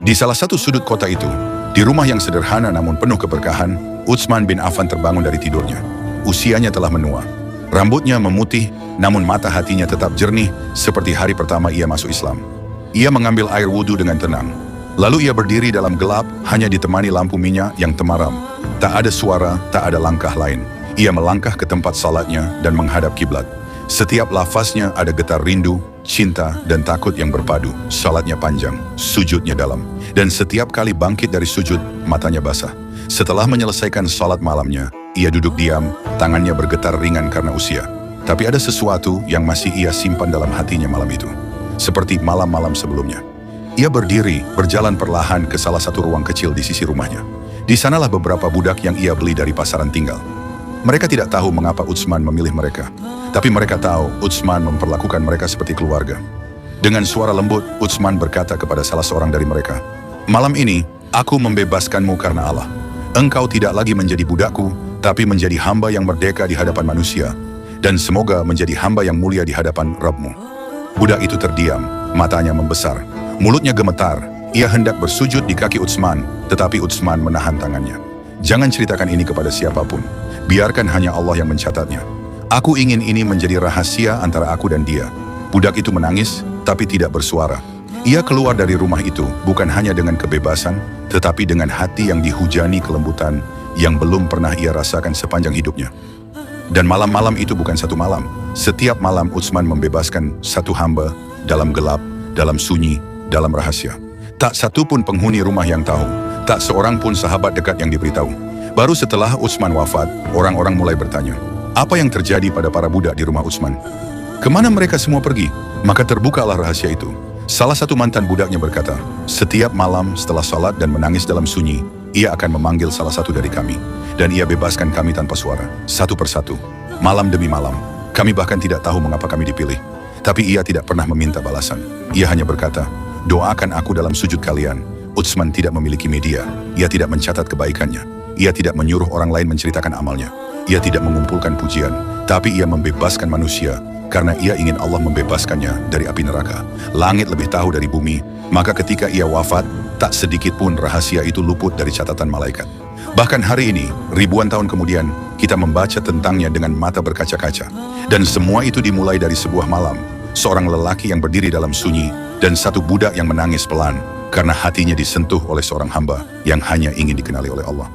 Di salah satu sudut kota itu, di rumah yang sederhana namun penuh keberkahan, Utsman bin Affan terbangun dari tidurnya. Usianya telah menua. Rambutnya memutih, namun mata hatinya tetap jernih seperti hari pertama ia masuk Islam. Ia mengambil air wudhu dengan tenang. Lalu ia berdiri dalam gelap, hanya ditemani lampu minyak yang temaram. Tak ada suara, tak ada langkah lain. Ia melangkah ke tempat salatnya dan menghadap kiblat. Setiap lafaznya ada getar rindu, cinta, dan takut yang berpadu. Salatnya panjang, sujudnya dalam. Dan setiap kali bangkit dari sujud, matanya basah. Setelah menyelesaikan salat malamnya, ia duduk diam, tangannya bergetar ringan karena usia. Tapi ada sesuatu yang masih ia simpan dalam hatinya malam itu. Seperti malam-malam sebelumnya. Ia berdiri, berjalan perlahan ke salah satu ruang kecil di sisi rumahnya. Di sanalah beberapa budak yang ia beli dari pasaran tinggal. Mereka tidak tahu mengapa Utsman memilih mereka. Tapi mereka tahu Utsman memperlakukan mereka seperti keluarga. Dengan suara lembut, Utsman berkata kepada salah seorang dari mereka, "Malam ini, aku membebaskanmu karena Allah. Engkau tidak lagi menjadi budakku, tapi menjadi hamba yang merdeka di hadapan manusia. Dan semoga menjadi hamba yang mulia di hadapan Rabb-Mu." Budak itu terdiam, matanya membesar. Mulutnya gemetar, ia hendak bersujud di kaki Utsman, tetapi Utsman menahan tangannya. "Jangan ceritakan ini kepada siapapun. Biarkan hanya Allah yang mencatatnya. Aku ingin ini menjadi rahasia antara aku dan dia." Budak itu menangis, tapi tidak bersuara. Ia keluar dari rumah itu bukan hanya dengan kebebasan, tetapi dengan hati yang dihujani kelembutan yang belum pernah ia rasakan sepanjang hidupnya. Dan malam-malam itu bukan satu malam. Setiap malam Utsman membebaskan satu hamba dalam gelap, dalam sunyi, dalam rahasia. Tak satu pun penghuni rumah yang tahu, tak seorang pun sahabat dekat yang diberitahu. Baru setelah Utsman wafat, orang-orang mulai bertanya, apa yang terjadi pada para budak di rumah Utsman? Kemana mereka semua pergi? Maka terbukalah rahasia itu. Salah satu mantan budaknya berkata, "Setiap malam setelah salat dan menangis dalam sunyi, ia akan memanggil salah satu dari kami. Dan ia bebaskan kami tanpa suara, satu persatu, malam demi malam. Kami bahkan tidak tahu mengapa kami dipilih. Tapi ia tidak pernah meminta balasan. Ia hanya berkata, 'Doakan aku dalam sujud kalian.'" Utsman tidak memiliki media. Ia tidak mencatat kebaikannya. Ia tidak menyuruh orang lain menceritakan amalnya. Ia tidak mengumpulkan pujian. Tapi ia membebaskan manusia karena ia ingin Allah membebaskannya dari api neraka. Langit lebih tahu dari bumi. Maka ketika ia wafat, tak sedikit pun rahasia itu luput dari catatan malaikat. Bahkan hari ini, ribuan tahun kemudian, kita membaca tentangnya dengan mata berkaca-kaca. Dan semua itu dimulai dari sebuah malam. Seorang lelaki yang berdiri dalam sunyi, dan satu budak yang menangis pelan, karena hatinya disentuh oleh seorang hamba yang hanya ingin dikenali oleh Allah.